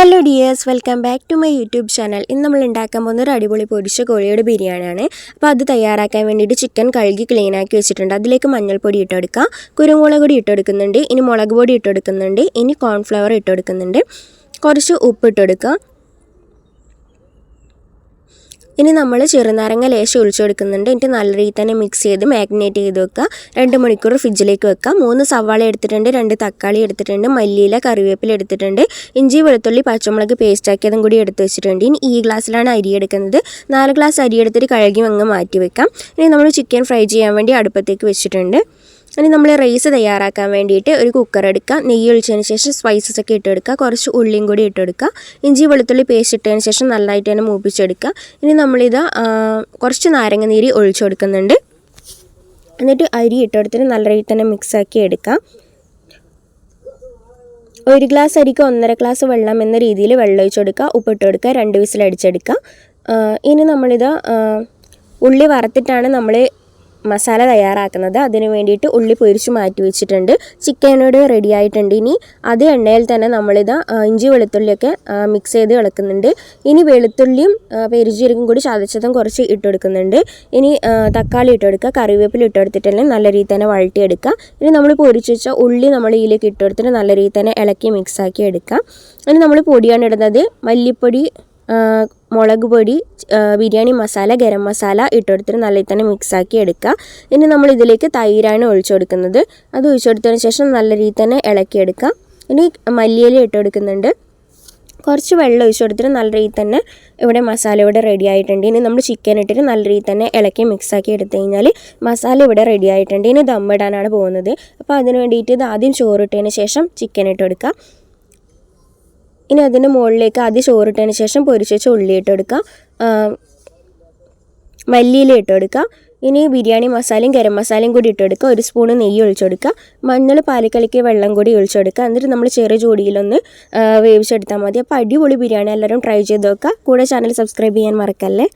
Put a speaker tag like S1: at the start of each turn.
S1: Hello dears, welcome back to my YouTube channel. ഇന്ന് നമ്മൾ ഉണ്ടാക്കാൻ പോകുന്ന ഒരു അടിപൊളി പൊരിച്ച കോഴിയുടെ ബിരിയാണിയാണ്. അപ്പോൾ അത് തയ്യാറാക്കാൻ വേണ്ടിയിട്ട് ചിക്കൻ കഴുകി ക്ലീനാക്കി വെച്ചിട്ടുണ്ട്. അതിലേക്ക് മഞ്ഞൾപ്പൊടി ഇട്ടെടുക്കുക, കുരുമുളക് പൊടി ഇട്ടെടുക്കുന്നുണ്ട്, ഇനി മുളക് പൊടി ഇട്ടെടുക്കുന്നുണ്ട്, ഇനി കോൺഫ്ലവർ ഇട്ടെടുക്കുന്നുണ്ട്, കുറച്ച് ഉപ്പ് ഇട്ടെടുക്കുക. ഇനി നമ്മൾ ചെറുനാരങ്ങ ലേശം ഒഴിച്ചു കൊടുക്കുന്നുണ്ട്. എന്നിട്ട് നല്ല രീതിയിൽ തന്നെ മിക്സ് ചെയ്ത് മാഗ്നേറ്റ് ചെയ്ത് വെക്കുക. 2 മണിക്കൂർ ഫ്രിഡ്ജിലേക്ക് വെക്കുക. 3 സവാള എടുത്തിട്ടുണ്ട്, 2 തക്കാളി എടുത്തിട്ടുണ്ട്, മല്ലിയില കറിവേപ്പില എടുത്തിട്ടുണ്ട്, ഇഞ്ചി വെളുത്തുള്ളി പച്ചമുളക് പേസ്റ്റ് ആക്കിയതും കൂടി എടുത്ത് വെച്ചിട്ടുണ്ട്. ഇനി ഈ ഗ്ലാസ്സിലാണ് അരി എടുക്കുന്നത്. 4 ഗ്ലാസ് അരി എടുത്തിട്ട് കഴുകി അങ്ങ് മാറ്റി വെക്കാം. ഇനി നമ്മൾ ചിക്കൻ ഫ്രൈ ചെയ്യാൻ വേണ്ടി അടുപ്പത്തേക്ക് വെച്ചിട്ടുണ്ട്. ഇനി നമ്മൾ റൈസ് തയ്യാറാക്കാൻ വേണ്ടിയിട്ട് ഒരു കുക്കർ എടുക്കുക. നെയ്യ് ഒഴിച്ചതിന് ശേഷം സ്പൈസസ് ഒക്കെ ഇട്ടെടുക്കുക. കുറച്ച് ഉള്ളിയും കൂടി ഇട്ടെടുക്കുക. ഇഞ്ചി വെളുത്തുള്ളി പേസ്റ്റ് ഇട്ടതിന് ശേഷം നല്ലതായിട്ട് തന്നെ മൂപ്പിച്ചെടുക്കുക. ഇനി നമ്മളിത് കുറച്ച് നാരങ്ങ നീര് ഒഴിച്ചു കൊടുക്കുന്നുണ്ട്. എന്നിട്ട് അരി ഇട്ടെടുത്തിട്ട് നല്ല രീതിയിൽ തന്നെ മിക്സാക്കി എടുക്കുക. 1 ഗ്ലാസ് അരിക്ക് 1.5 ഗ്ലാസ് വെള്ളം എന്ന രീതിയിൽ വെള്ളം ഒഴിച്ചു കൊടുക്കുക. ഉപ്പിട്ട് കൊടുക്കുക. 2 വിസിൽ അടിച്ചെടുക്കുക. ഇനി നമ്മളിത് ഉള്ളി വറുത്തിട്ടാണ് നമ്മൾ മസാല തയ്യാറാക്കുന്നത്. അതിന് വേണ്ടിയിട്ട് ഉള്ളി പൊരിച്ച് മാറ്റി വെച്ചിട്ടുണ്ട്. ചിക്കനോട് റെഡി ആയിട്ടുണ്ട്. ഇനി അതേ എണ്ണയിൽ തന്നെ നമ്മളിത് ഇഞ്ചി വെളുത്തുള്ളിയൊക്കെ മിക്സ് ചെയ്ത് ഇളക്കുന്നുണ്ട്. ഇനി വെളുത്തുള്ളിയും പെരുംജീരകം കൂടി ചതച്ചതും കുറച്ച് ഇട്ടെടുക്കുന്നുണ്ട്. ഇനി തക്കാളി ഇട്ടെടുക്കുക, കറിവേപ്പില ഇട്ടെടുത്തിട്ടെല്ലാം നല്ല രീതിയിൽ തന്നെ വഴറ്റിയെടുക്കുക. ഇനി നമ്മൾ പൊരിച്ച് വെച്ച ഉള്ളി നമ്മൾ ഇതിലേക്ക് ഇട്ടെടുത്തിട്ട് നല്ല രീതിയിൽ തന്നെ ഇളക്കി മിക്സാക്കി എടുക്കുക. ഇനി നമ്മൾ പൊടിയാണ് ഇടുന്നത്. മല്ലിപ്പൊടി, മുളക് പൊടി, ബിരിയാണി മസാല, ഗരം മസാല ഇട്ടെടുത്തിട്ട് നല്ല തന്നെ മിക്സാക്കി എടുക്കുക. ഇനി നമ്മൾ ഇതിലേക്ക് തൈരാണ് ഒഴിച്ചു കൊടുക്കുന്നത്. അത് ഒഴിച്ചു കൊടുത്തതിന് ശേഷം നല്ല രീതിയിൽ തന്നെ ഇളക്കിയെടുക്കുക. ഇനി മല്ലിയില ഇട്ടെടുക്കുന്നുണ്ട്. കുറച്ച് വെള്ളം ഒഴിച്ചു കൊടുത്തിട്ട് നല്ല രീതിയിൽ തന്നെ ഇവിടെ മസാല ഇവിടെ റെഡി ആയിട്ടുണ്ട്. ഇനി നമ്മൾ ചിക്കൻ ഇട്ടിട്ട് നല്ല രീതിയിൽ തന്നെ ഇളക്കി മിക്സാക്കി എടുത്തു കഴിഞ്ഞാൽ മസാല ഇവിടെ റെഡി ആയിട്ടുണ്ട്. ഇനി ദമ്മിടാനാണ് പോകുന്നത്. അപ്പോൾ അതിന് വേണ്ടിയിട്ട് ഇത് ആദ്യം ചോറിട്ടതിന് ശേഷം ചിക്കൻ ഇട്ടെടുക്കുക. ഇനി അതിൻ്റെ മുകളിലേക്ക് ആദ്യം ചോറിട്ടതിന് ശേഷം പൊരിച്ച് വെച്ച് ഉള്ളി ഇട്ടെടുക്കുക, മല്ലിയില ഇട്ടെടുക്കുക. ഇനി ബിരിയാണി മസാലയും ഗരം മസാലയും കൂടി ഇട്ടെടുക്കുക. 1 സ്പൂണ് നെയ്യ് ഒഴിച്ചെടുക്കുക. മഞ്ഞൾ പാലിക്കലക്ക് വെള്ളം കൂടി ഒഴിച്ചെടുക്കുക. എന്നിട്ട് നമ്മൾ ചെറിയ ചൂടിയിലൊന്ന് വേവിച്ചെടുത്താൽ മതി. അപ്പോൾ അടിപൊളി ബിരിയാണി എല്ലാവരും ട്രൈ ചെയ്ത് നോക്കുക. കൂടെ ചാനൽ സബ്സ്ക്രൈബ് ചെയ്യാൻ മറക്കല്ലേ.